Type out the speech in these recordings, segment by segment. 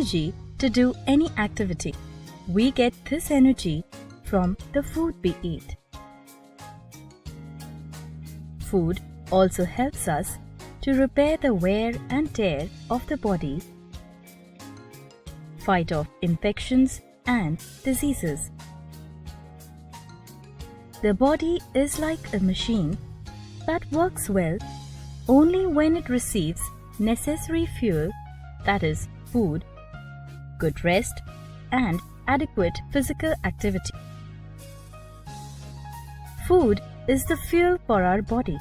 energy to do any activity. We get this energy from the food we eat. Food also helps us to repair the wear and tear of the body, fight off infections and diseases. The body is like a machine that works well only when it receives necessary fuel, that is, food, good rest, and adequate physical activity. Food is the fuel for our body.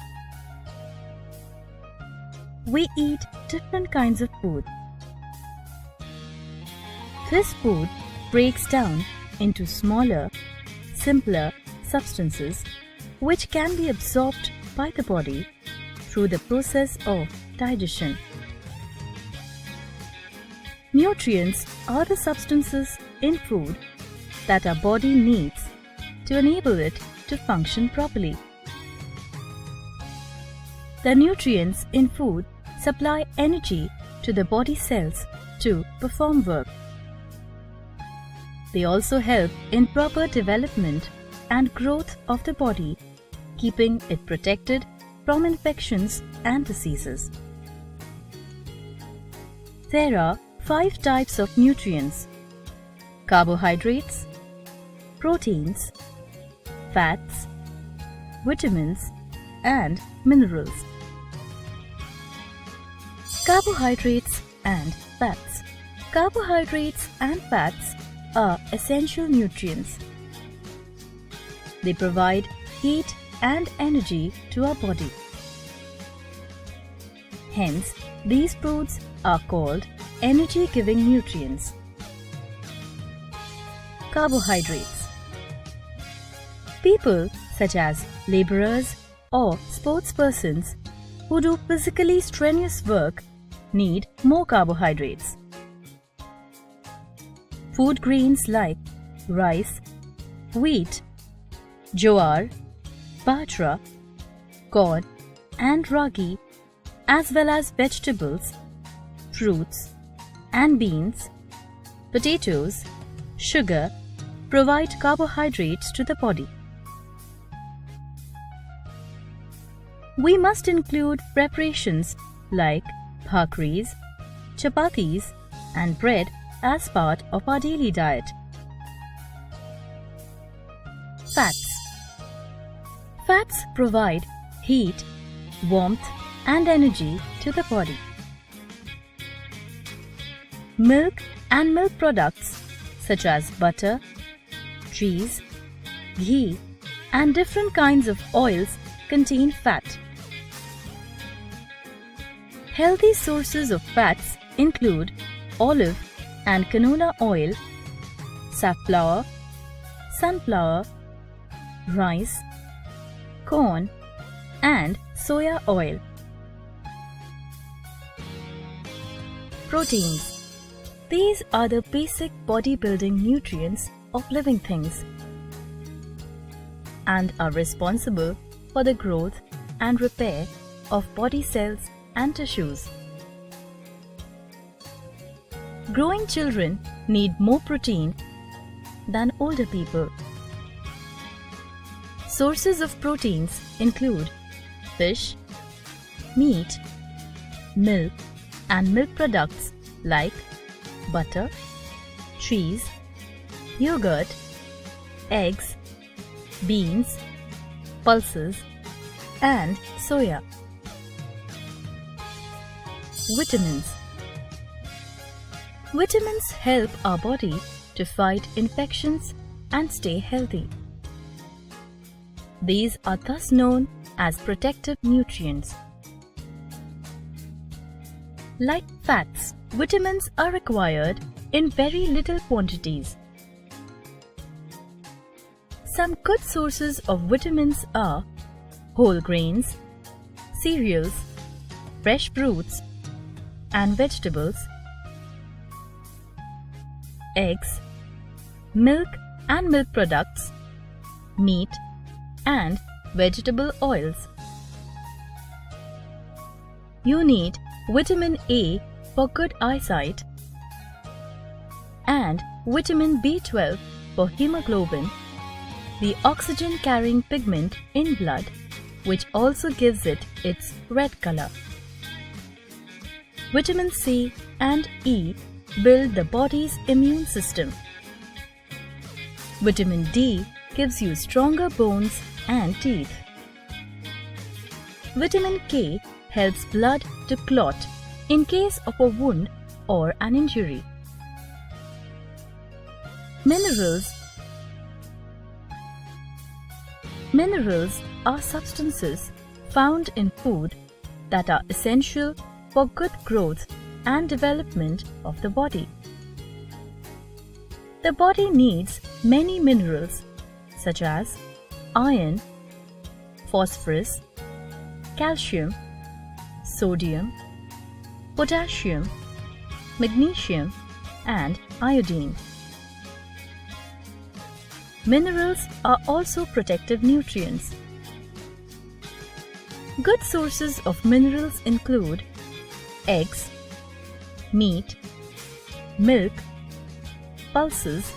We eat different kinds of food. This food breaks down into smaller, simpler substances which can be absorbed by the body through the process of digestion. Nutrients are the substances in food that our body needs to enable it to function properly. The nutrients in food supply energy to the body cells to perform work. They also help in proper development and growth of the body, keeping it protected from infections and diseases. There are 5 types of nutrients: carbohydrates, proteins, fats, vitamins, and minerals. Carbohydrates and fats. Carbohydrates and fats are essential nutrients. They provide heat and energy to our body. Hence, these foods are called energy-giving nutrients. Carbohydrates. People such as laborers or sportspersons who do physically strenuous work need more carbohydrates. Food grains like rice, wheat, jowar, bajra, corn, and ragi, as well as vegetables, fruits, and beans, potatoes, sugar, provide carbohydrates to the body. We must include preparations like bhakris, chapatis, and bread as part of our daily diet. Fats. Fats provide heat, warmth, and energy to the body. Milk and milk products such as butter, cheese, ghee, and different kinds of oils contain fat. Healthy sources of fats include olive and canola oil, safflower, sunflower, rice, corn, and soya oil. Proteins. These are the basic bodybuilding nutrients of living things and are responsible for the growth and repair of body cells and tissues. Growing children need more protein than older people. Sources of proteins include fish, meat, milk, and milk products like butter, cheese, yogurt, eggs, beans, pulses, and soya. Vitamins. Vitamins help our body to fight infections and stay healthy. These are thus known as protective nutrients. Like fats, vitamins are required in very little quantities. Some good sources of vitamins are whole grains, cereals, fresh fruits, and vegetables, eggs, milk and milk products, meat, and vegetable oils. You need vitamin A for good eyesight, and vitamin B12 for hemoglobin, the oxygen-carrying pigment in blood, which also gives it its red color. Vitamin C and E build the body's immune system. Vitamin D gives you stronger bones and teeth. Vitamin K helps blood to clot in case of a wound or an injury. Minerals are substances found in food that are essential for good growth and development of the body. The body needs many minerals such as iron, phosphorus, calcium, sodium, potassium, magnesium, and iodine. Minerals are also protective nutrients. Good sources of minerals include eggs, meat, milk, pulses,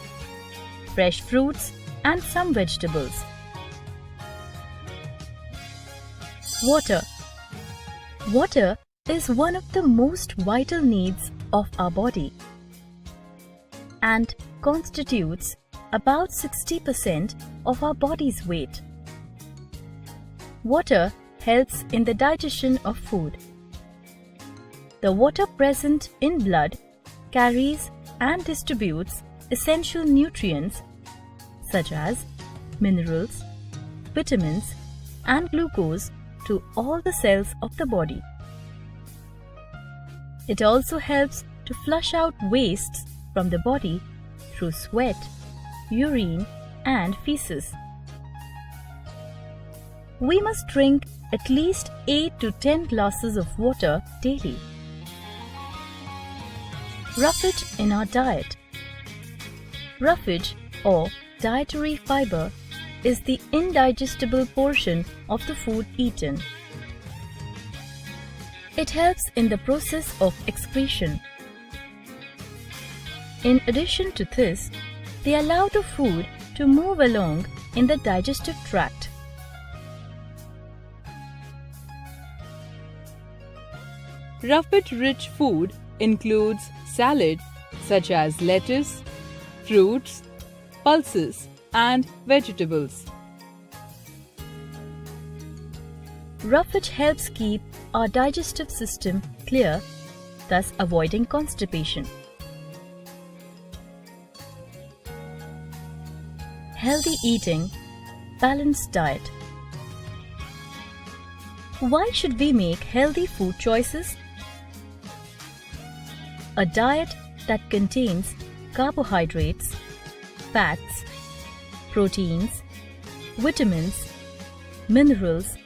fresh fruits, and some vegetables. Water. Water is one of the most vital needs of our body and constitutes about 60% of our body's weight. Water helps in the digestion of food. The water present in blood carries and distributes essential nutrients such as minerals, vitamins, and glucose to all the cells of the body. It also helps to flush out wastes from the body through sweat, urine, and feces. We must drink at least 8 to 10 glasses of water daily. Roughage in our diet. Roughage or dietary fiber is the indigestible portion of the food eaten. It helps in the process of excretion. In addition to this, they allow the food to move along in the digestive tract. Roughage-rich food includes salad such as lettuce, fruits, pulses, and vegetables. Roughage helps keep our digestive system clear, thus avoiding constipation. Healthy eating, balanced diet. Why should we make healthy food choices? A diet that contains carbohydrates, fats, proteins, vitamins, minerals,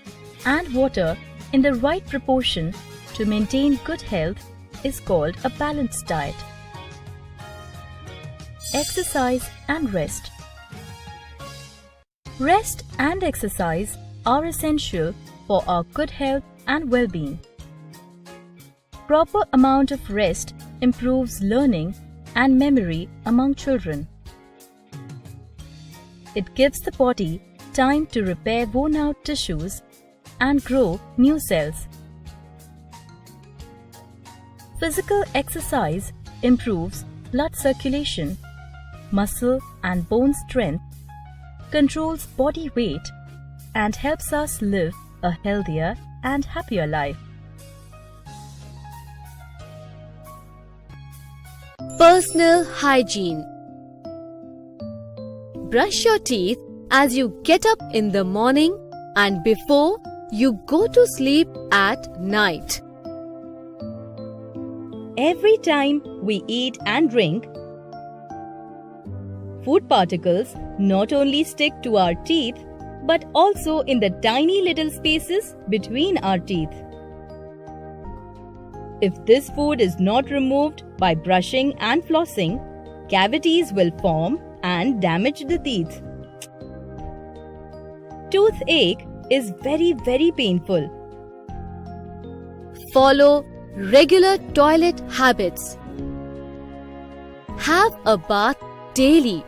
and water in the right proportion to maintain good health is called a balanced diet. Exercise and rest. Rest and exercise are essential for our good health and well-being. Proper amount of rest improves learning and memory among children. It gives the body time to repair worn-out tissues and grow new cells. Physical exercise improves blood circulation, muscle and bone strength, controls body weight, and helps us live a healthier and happier life. Personal hygiene. Brush your teeth as you get up in the morning and before you go to sleep at night. Every time we eat and drink, food particles not only stick to our teeth but also in the tiny little spaces between our teeth. If this food is not removed by brushing and flossing, cavities will form and damage the teeth. Toothache is very painful. Follow regular toilet habits. have a bath daily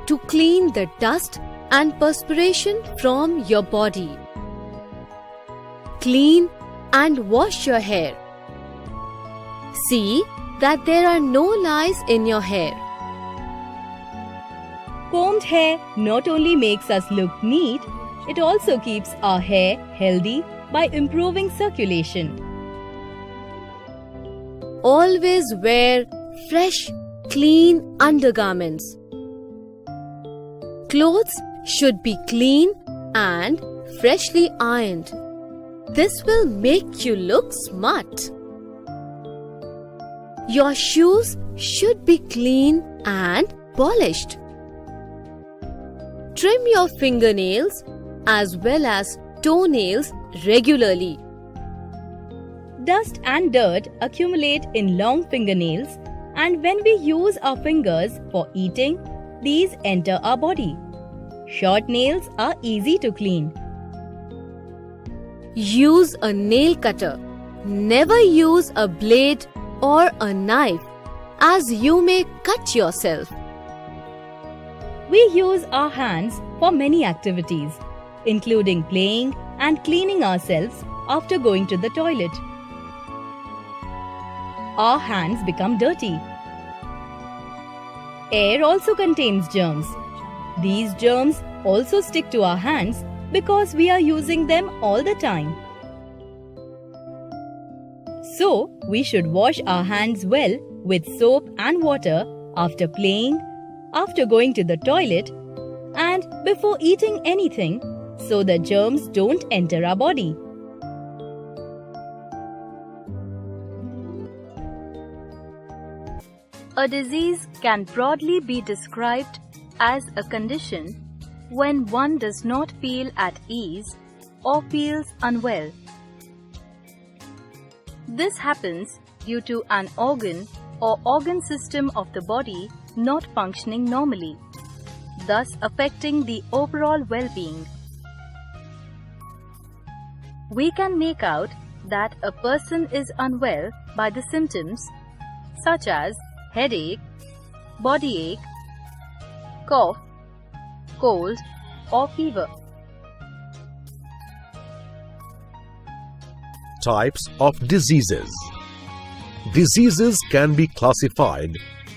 to clean the dust and perspiration from your body. Clean and wash your hair. See that there are no lice in your hair. Combed hair not only makes us look neat, it also keeps our hair healthy by improving circulation. Always wear fresh, clean undergarments. Clothes should be clean and freshly ironed. This will make you look smart. Your shoes should be clean and polished. Trim your fingernails as well as toenails regularly. Dust and dirt accumulate in long fingernails, and when we use our fingers for eating, these enter our body. Short nails are easy to clean. Use a nail cutter. Never use a blade or a knife, as you may cut yourself. We use our hands for many activities, including playing and cleaning ourselves after going to the toilet. Our hands become dirty. Air also contains germs. These germs also stick to our hands because we are using them all the time. So, we should wash our hands well with soap and water after playing, after going to the toilet, and before eating anything, so the germs don't enter our body. A disease can broadly be described as a condition when one does not feel at ease or feels unwell. This happens due to an organ or organ system of the body not functioning normally, thus affecting the overall well-being. We can make out that a person is unwell by the symptoms such as headache, body ache, cough, cold, or fever. Types of diseases. Diseases can be classified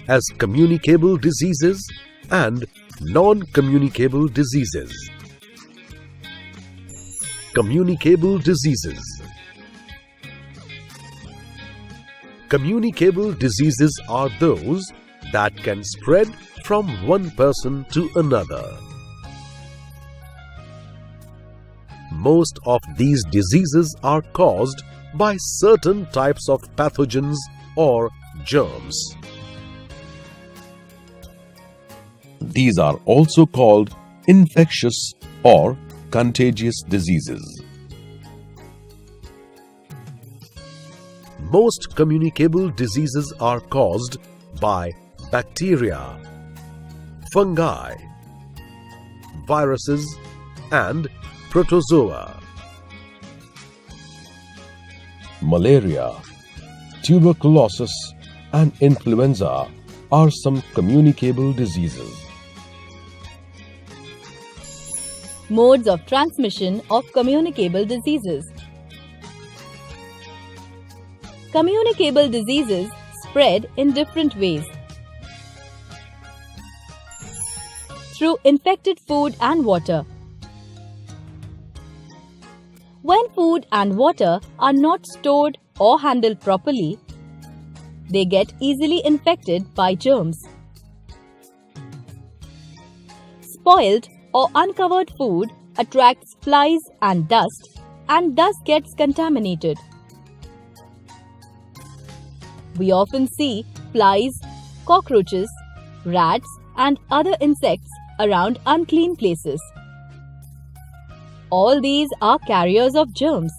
as communicable diseases and non-communicable diseases. Communicable diseases. Communicable diseases are those that can spread from one person to another. Most of these diseases are caused by certain types of pathogens or germs. These are also called infectious or contagious diseases. Most communicable diseases are caused by bacteria, fungi, viruses, and protozoa. Malaria, tuberculosis, and influenza are some communicable diseases. Modes of transmission of communicable diseases. Communicable diseases spread in different ways. Through infected food and water. When food and water are not stored or handled properly, they get easily infected by germs. Spoiled or uncovered food attracts flies and dust and thus gets contaminated. We often see flies, cockroaches, rats, and other insects around unclean places. All these are carriers of germs.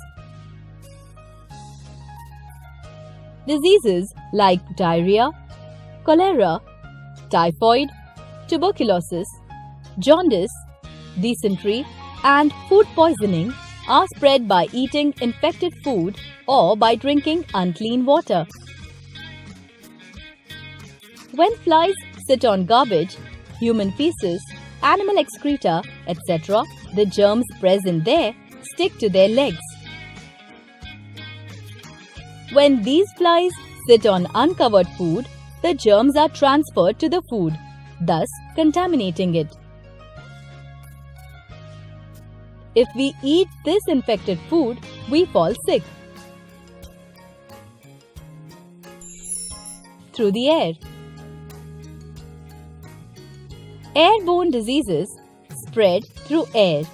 Diseases like diarrhea, cholera, typhoid, tuberculosis, jaundice, dysentery, and food poisoning are spread by eating infected food or by drinking unclean water. When flies sit on garbage, human feces, animal excreta, etc., the germs present there stick to their legs. When these flies sit on uncovered food, the germs are transferred to the food, thus contaminating it. If we eat this infected food, we fall sick. Through the air. Airborne diseases spread through air.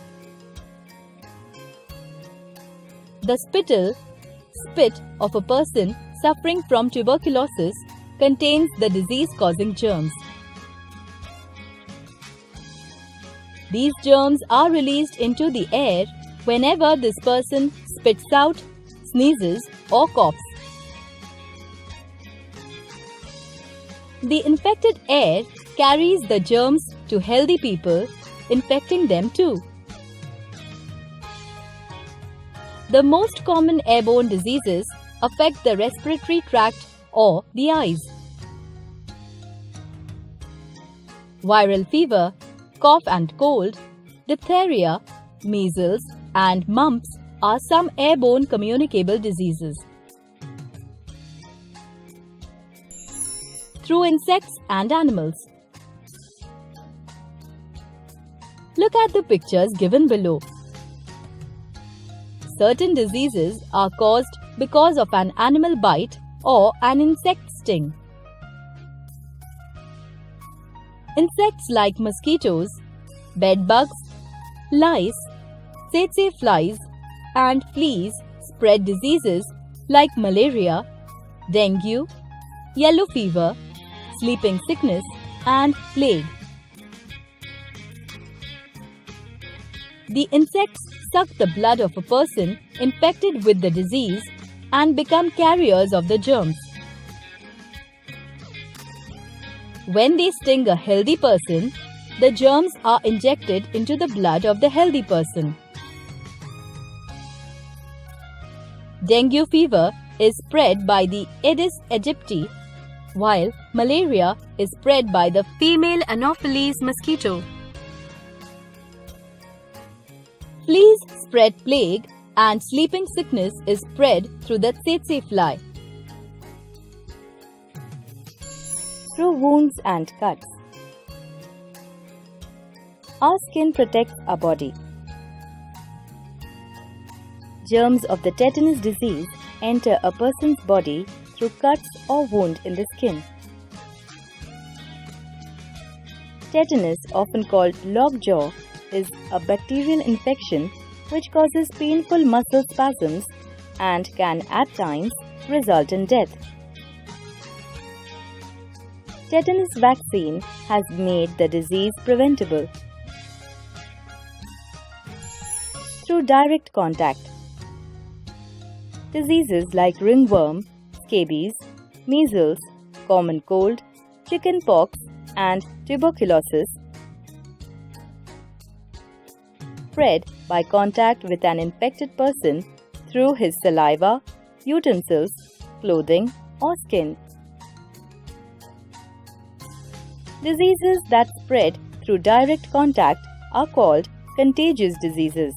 The spit of a person suffering from tuberculosis contains the disease-causing germs. These germs are released into the air whenever this person spits out, sneezes, or coughs. The infected air carries the germs to healthy people, infecting them too. The most common airborne diseases affect the respiratory tract or the eyes. Viral fever, cough and cold, diphtheria, measles, and mumps are some airborne communicable diseases. Through insects and animals. Look at the pictures given below. Certain diseases are caused because of an animal bite or an insect sting. Insects like mosquitoes, bedbugs, lice, tsetse flies, and fleas spread diseases like malaria, dengue, yellow fever, sleeping sickness, and plague. The insects suck the blood of a person infected with the disease and become carriers of the germs. When they sting a healthy person, the germs are injected into the blood of the healthy person. Dengue fever is spread by the Aedes aegypti, while malaria is spread by the female Anopheles mosquito. Fleas spread plague, and sleeping sickness is spread through the tsetse fly. Through wounds and cuts. Our skin protects our body. Germs of the tetanus disease enter a person's body through cuts or wound in the skin. Tetanus, often called lockjaw, is a bacterial infection which causes painful muscle spasms and can at times result in death. Tetanus vaccine has made the disease preventable. Through direct contact. Diseases like ringworm, scabies, measles, common cold, chickenpox, and tuberculosis spread by contact with an infected person through his saliva, utensils, clothing, or skin. Diseases that spread through direct contact are called contagious diseases.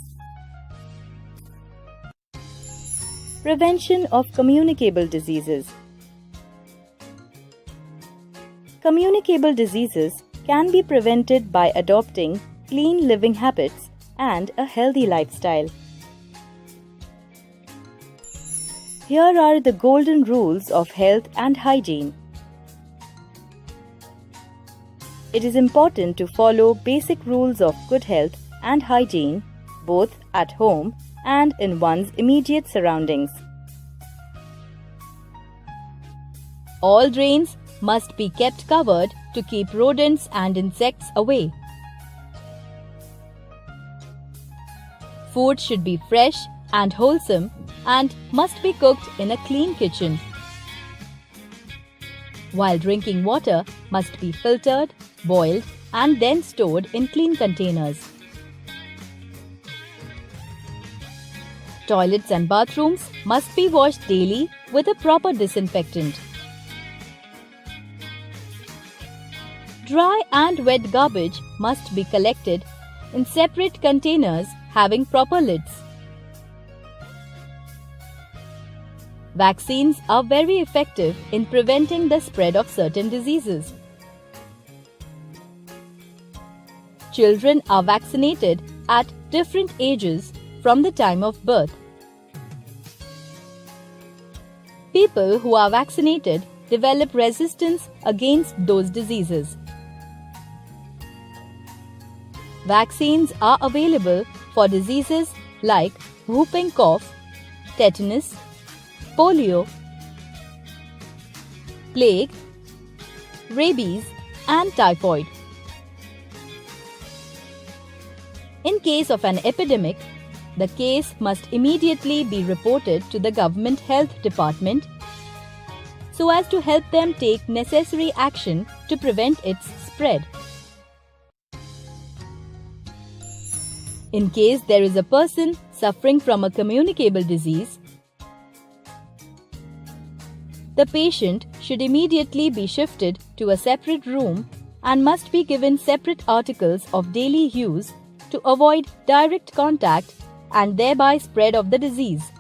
Prevention of communicable diseases. Communicable diseases can be prevented by adopting clean living habits and a healthy lifestyle. Here are the golden rules of health and hygiene. It is important to follow basic rules of good health and hygiene both at home and in one's immediate surroundings. All drains must be kept covered to keep rodents and insects away. Food should be fresh and wholesome and must be cooked in a clean kitchen. While drinking water must be filtered, boiled, and then stored in clean containers. Toilets and bathrooms must be washed daily with a proper disinfectant. Dry and wet garbage must be collected in separate containers having proper lids. Vaccines are very effective in preventing the spread of certain diseases. Children are vaccinated at different ages from the time of birth. People who are vaccinated develop resistance against those diseases. Vaccines are available for diseases like whooping cough, tetanus, polio, plague, rabies, and typhoid. In case of an epidemic, the case must immediately be reported to the government health department so as to help them take necessary action to prevent its spread. In case there is a person suffering from a communicable disease, the patient should immediately be shifted to a separate room and must be given separate articles of daily use to avoid direct contact and thereby spread of the disease.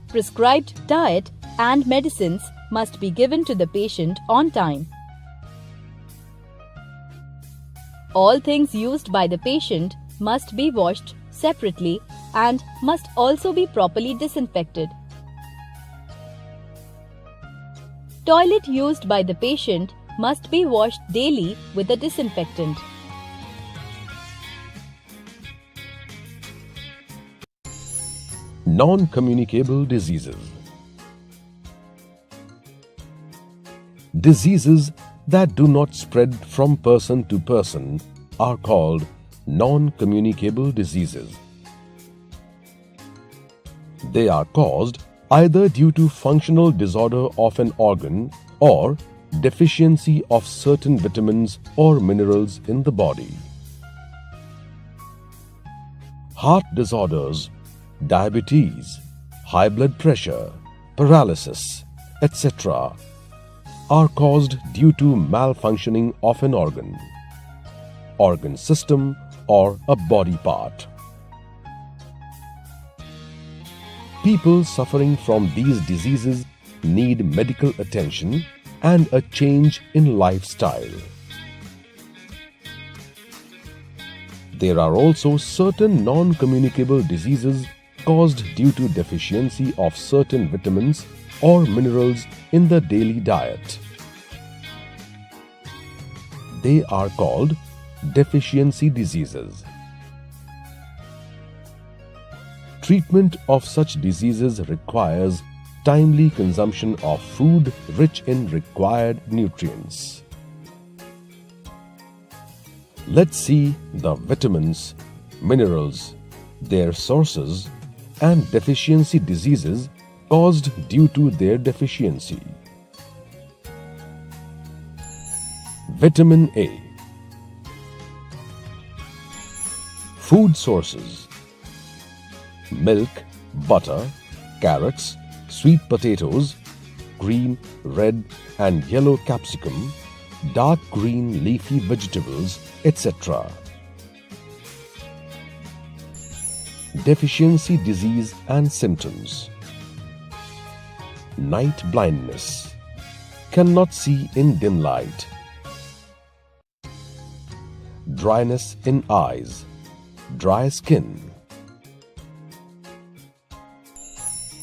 Prescribed diet and medicines must be given to the patient on time. All things used by the patient must be washed separately and must also be properly disinfected. Toilet used by the patient must be washed daily with a disinfectant. Non-communicable diseases. Diseases that do not spread from person to person are called non-communicable diseases. They are caused either due to functional disorder of an organ or deficiency of certain vitamins or minerals in the body. Heart disorders, diabetes, high blood pressure, paralysis, etc. are caused due to malfunctioning of an organ system, or a body part. People suffering from these diseases need medical attention and a change in lifestyle. There are also certain non-communicable diseases caused due to deficiency of certain vitamins or minerals in the daily diet. They are called deficiency diseases. Treatment of such diseases requires timely consumption of food rich in required nutrients. Let's see the vitamins, minerals, their sources, and deficiency diseases caused due to their deficiency. Vitamin A. Food sources: milk, butter, carrots, sweet potatoes, green, red, and yellow capsicum, dark green leafy vegetables, etc. Deficiency disease and symptoms: night blindness, cannot see in dim light, dryness in eyes, dry skin.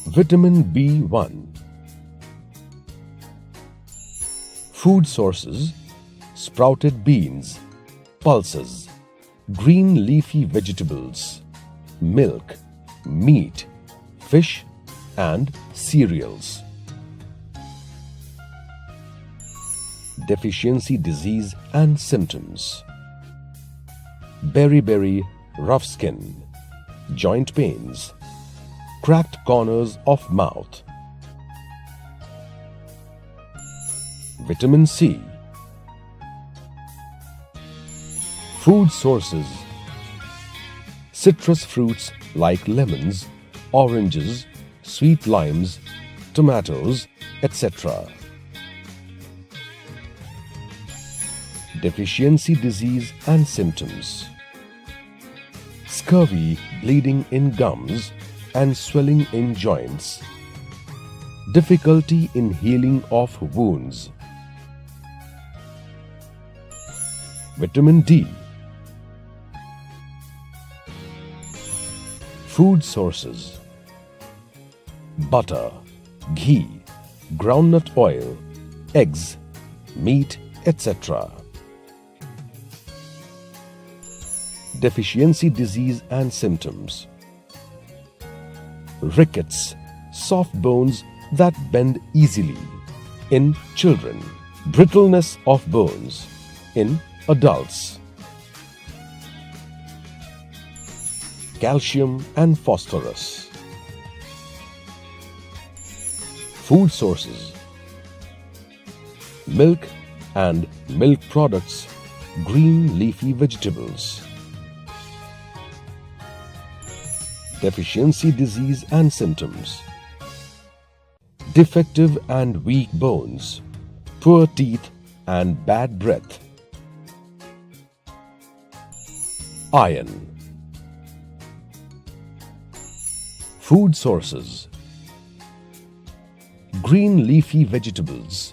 Vitamin B1. Food sources: sprouted beans, pulses, green leafy vegetables, milk, meat, fish, and cereals. Deficiency disease and symptoms: beriberi, rough skin, joint pains, cracked corners of mouth. Vitamin C. Food sources: citrus fruits like lemons, oranges, sweet limes, tomatoes, etc. Deficiency disease and symptoms. Scurvy, bleeding in gums and swelling in joints. Difficulty in healing of wounds. Vitamin D. Food sources. Butter, ghee, groundnut oil, eggs, meat, etc. Deficiency disease and symptoms. Rickets, soft bones that bend easily in children. Brittleness of bones in adults. Calcium and phosphorus. Food sources. Milk and milk products, green leafy vegetables. Deficiency disease and symptoms. Defective and weak bones, poor teeth and bad breath. Iron. Food sources. Green leafy vegetables,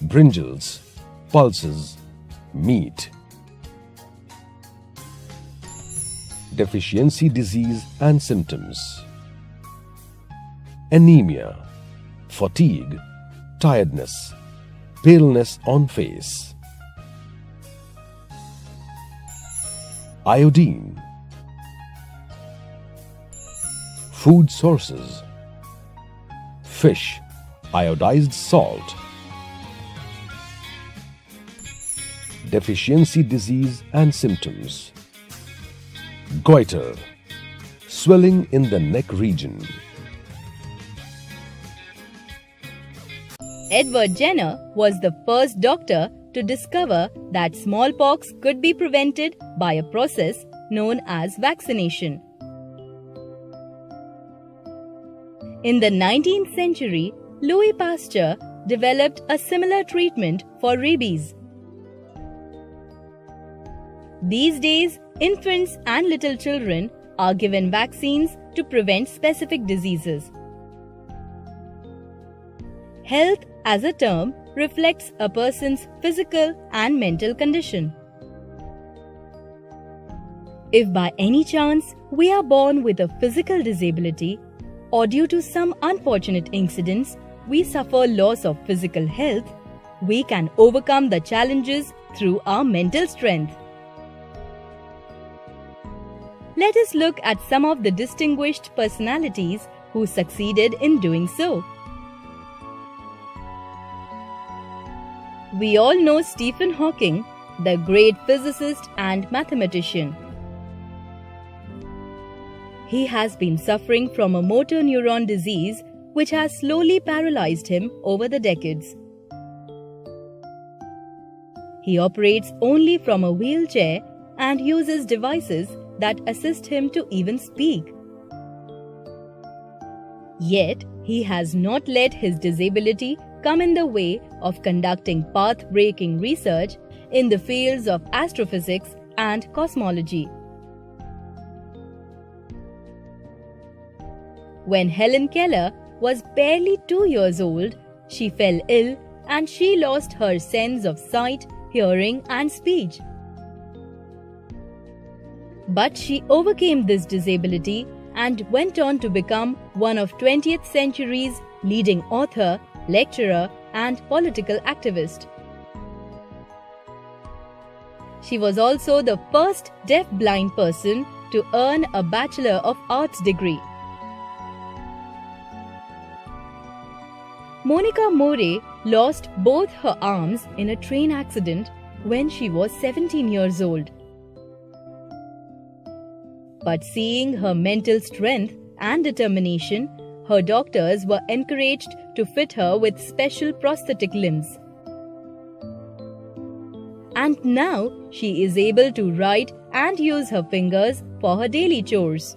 brinjals, pulses, meat. Deficiency disease and symptoms. Anemia, fatigue, tiredness, paleness on face. Iodine. Food sources. Fish, iodized salt. Deficiency disease and symptoms. Goiter, swelling in the neck region. Edward Jenner was the first doctor to discover that smallpox could be prevented by a process known as vaccination. In the 19th century, Louis Pasteur developed a similar treatment for rabies. These days, infants and little children are given vaccines to prevent specific diseases. Health as a term reflects a person's physical and mental condition. If by any chance we are born with a physical disability, or due to some unfortunate incidents we suffer loss of physical health, we can overcome the challenges through our mental strength. Let us look at some of the distinguished personalities who succeeded in doing so. We all know Stephen Hawking, the great physicist and mathematician. He has been suffering from a motor neuron disease which has slowly paralyzed him over the decades. He operates only from a wheelchair and uses devices that assist him to even speak. Yet, he has not let his disability come in the way of conducting path-breaking research in the fields of astrophysics and cosmology. When Helen Keller was barely 2 years old, she fell ill and she lost her sense of sight, hearing and speech. But she overcame this disability and went on to become one of 20th century's leading author, lecturer and political activist. She was also the first deaf-blind person to earn a Bachelor of Arts degree. Monica More lost both her arms in a train accident when she was 17 years old. But seeing her mental strength and determination, her doctors were encouraged to fit her with special prosthetic limbs. And now she is able to write and use her fingers for her daily chores.